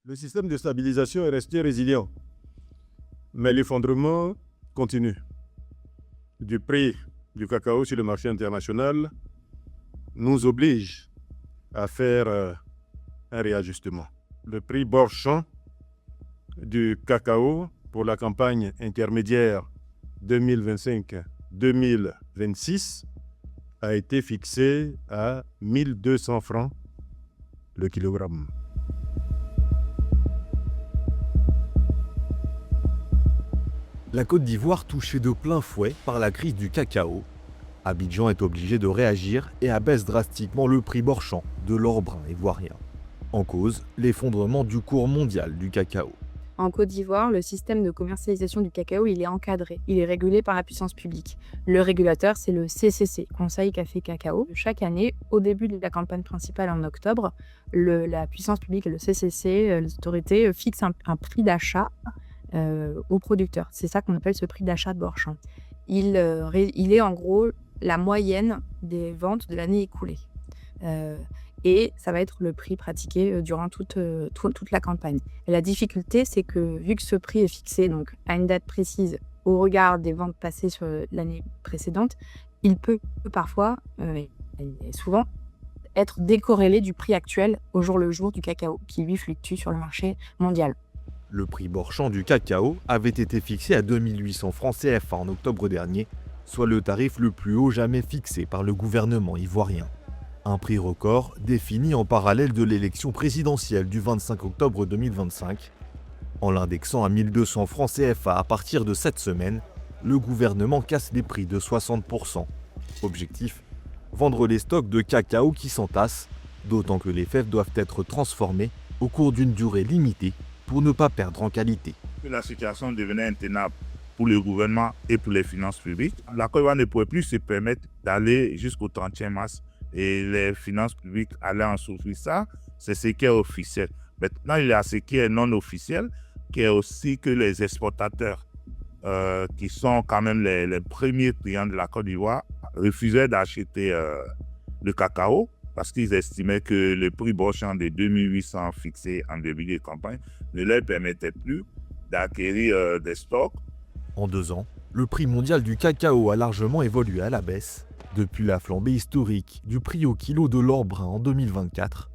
Le système de stabilisation est resté résilient, mais l'effondrement continue du prix du cacao sur le marché international nous oblige à faire un réajustement. Le prix Borchamp du cacao pour la campagne intermédiaire 2025-2026 a été fixé à 1200 francs le kilogramme. La Côte d'Ivoire touchée de plein fouet par la crise du cacao. Abidjan est obligé de réagir et abaisse drastiquement le prix Borchamp de l'or brun ivoirien. En cause, l'effondrement du cours mondial du cacao. En Côte d'Ivoire, le système de commercialisation du cacao, il est encadré, il est régulé par la puissance publique. Le régulateur, c'est le CCC, Conseil Café Cacao. Chaque année, au début de la campagne principale en octobre, la puissance publique, le CCC, les autorités fixent un prix d'achat aux producteurs. C'est ça qu'on appelle ce prix d'achat de Borchamp. Il est en gros la moyenne des ventes de l'année écoulée. Et ça va être le prix pratiqué durant toute la campagne. Et la difficulté, c'est que vu que ce prix est fixé donc, à une date précise au regard des ventes passées sur l'année précédente, il peut parfois, et souvent, être décorrélé du prix actuel au jour le jour du cacao, qui lui fluctue sur le marché mondial. Le prix Borchamp du cacao avait été fixé à 2800 francs CFA en octobre dernier, soit le tarif le plus haut jamais fixé par le gouvernement ivoirien. Un prix record défini en parallèle de l'élection présidentielle du 25 octobre 2025. En l'indexant à 1200 francs CFA à partir de cette semaine, le gouvernement casse les prix de 60%. Objectif, vendre les stocks de cacao qui s'entassent, d'autant que les fèves doivent être transformées au cours d'une durée limitée pour ne pas perdre en qualité. La situation devenait intenable pour le gouvernement et pour les finances publiques. La Côte d'Ivoire ne pouvait plus se permettre d'aller jusqu'au 30e mars et les finances publiques allaient en souffrir. Ça, c'est ce qui est officiel. Maintenant, il y a ce qui est non officiel, qui est aussi que les exportateurs, qui sont quand même les premiers clients de la Côte d'Ivoire, refusaient d'acheter le cacao parce qu'ils estimaient que le prix Borchamp de 2800 fixé en début de campagne ne leur permettait plus d'acquérir des stocks. En 2 ans, le prix mondial du cacao a largement évolué à la baisse. Depuis la flambée historique du prix au kilo de l'or brun en 2024,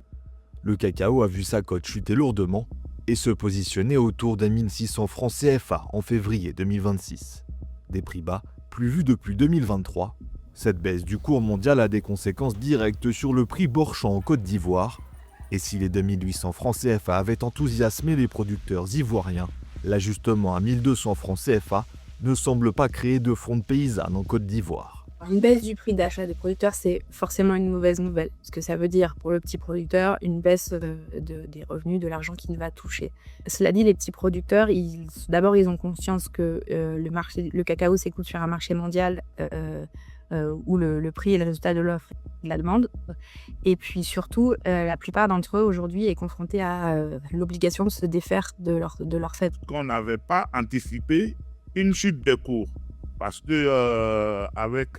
le cacao a vu sa cote chuter lourdement et se positionner autour des 1600 francs CFA en février 2026. Des prix bas, plus vus depuis 2023. Cette baisse du cours mondial a des conséquences directes sur le prix Borchamp en Côte d'Ivoire. Et si les 2800 francs CFA avaient enthousiasmé les producteurs ivoiriens, l'ajustement à 1200 francs CFA ne semble pas créer de fronde paysanne en Côte d'Ivoire. Une baisse du prix d'achat des producteurs, c'est forcément une mauvaise nouvelle. Ce que ça veut dire pour le petit producteur, une baisse des revenus, de l'argent qu'il va toucher. Cela dit, les petits producteurs, d'abord, ils ont conscience que le cacao s'écoule sur un marché mondial où le prix est le résultat de l'offre et de la demande. Et puis surtout, la plupart d'entre eux aujourd'hui est confrontés à l'obligation de se défaire de leur fête. On n'avait pas anticipé une chute des cours parce que avec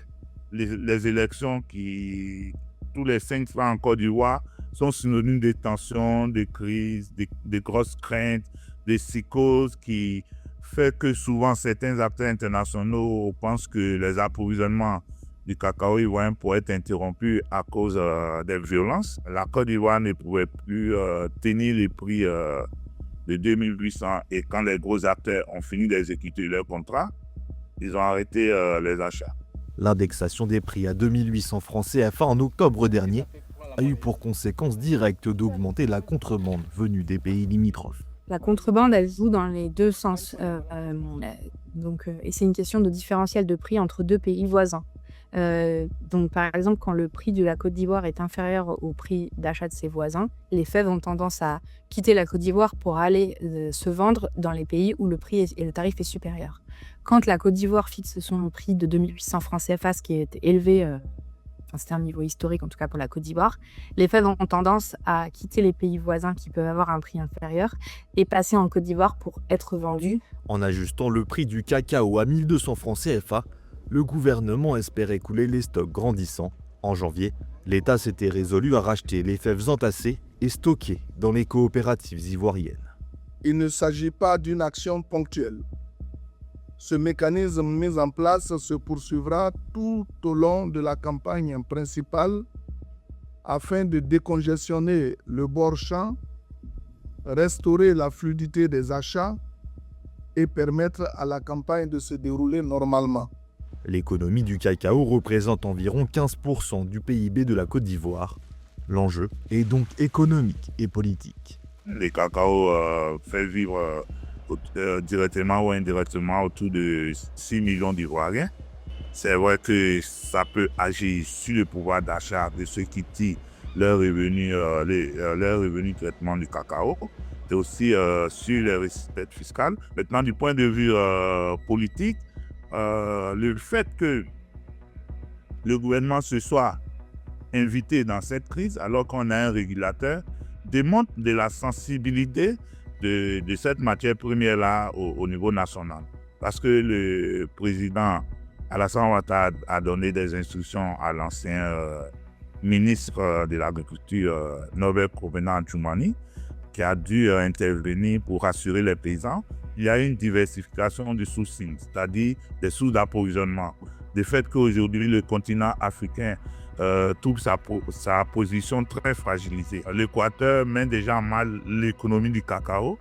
les élections qui, tous les 5 francs en Côte d'Ivoire, sont synonymes de tensions, de crises, de grosses craintes, de psychoses qui fait que souvent certains acteurs internationaux pensent que les approvisionnements du cacao ivoirien pourraient être interrompus à cause des violences. La Côte d'Ivoire ne pouvait plus tenir les prix de 2800 et quand les gros acteurs ont fini d'exécuter leur contrat, ils ont arrêté les achats. L'indexation des prix à 2800 francs CFA en octobre dernier a eu pour conséquence directe d'augmenter la contrebande venue des pays limitrophes. La contrebande, elle joue dans les deux sens. Et c'est une question de différentiel de prix entre deux pays voisins. Donc par exemple, quand le prix de la Côte d'Ivoire est inférieur au prix d'achat de ses voisins, les fèves ont tendance à quitter la Côte d'Ivoire pour aller se vendre dans les pays où le prix et le tarif est supérieur. Quand la Côte d'Ivoire fixe son prix de 2800 francs CFA, ce qui est élevé, c'est un niveau historique en tout cas pour la Côte d'Ivoire, les fèves ont tendance à quitter les pays voisins qui peuvent avoir un prix inférieur et passer en Côte d'Ivoire pour être vendus. En ajustant le prix du cacao à 1200 francs CFA, le gouvernement espérait couler les stocks grandissants. En janvier, l'État s'était résolu à racheter les fèves entassées est stocké dans les coopératives ivoiriennes. Il ne s'agit pas d'une action ponctuelle. Ce mécanisme mis en place se poursuivra tout au long de la campagne principale afin de décongestionner le bord champ, restaurer la fluidité des achats et permettre à la campagne de se dérouler normalement. L'économie du cacao représente environ 15% du PIB de la Côte d'Ivoire. L'enjeu est donc économique et politique. Le cacao fait vivre directement ou indirectement autour de 6 millions d'Ivoiriens. C'est vrai que ça peut agir sur le pouvoir d'achat de ceux qui tirent leurs revenus traitement du cacao, et aussi sur les recettes fiscales. Maintenant, du point de vue politique, le fait que le gouvernement se soit invité dans cette crise alors qu'on a un régulateur démontre de la sensibilité de cette matière première-là au niveau national. Parce que le président Alassane Ouattara a donné des instructions à l'ancien ministre de l'Agriculture, Norbert Kovenant-Djoumani, qui a dû intervenir pour rassurer les paysans. Il y a une diversification des sources, c'est-à-dire des sources d'approvisionnement. Le fait qu'aujourd'hui, le continent africain trouve sa position très fragilisée. L'Équateur met déjà en mal l'économie du cacao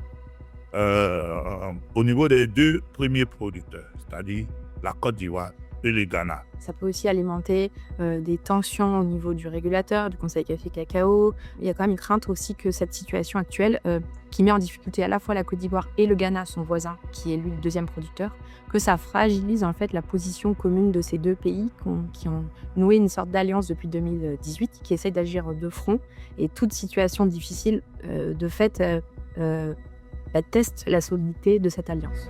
au niveau des deux premiers producteurs, c'est-à-dire la Côte d'Ivoire et le Ghana. Ça peut aussi alimenter des tensions au niveau du régulateur, du Conseil Café Cacao. Il y a quand même une crainte aussi que cette situation actuelle, qui met en difficulté à la fois la Côte d'Ivoire et le Ghana, son voisin, qui est lui le deuxième producteur, que ça fragilise en fait la position commune de ces deux pays qui ont noué une sorte d'alliance depuis 2018, qui essayent d'agir de front. Et toute situation difficile, de fait, teste la solidité de cette alliance.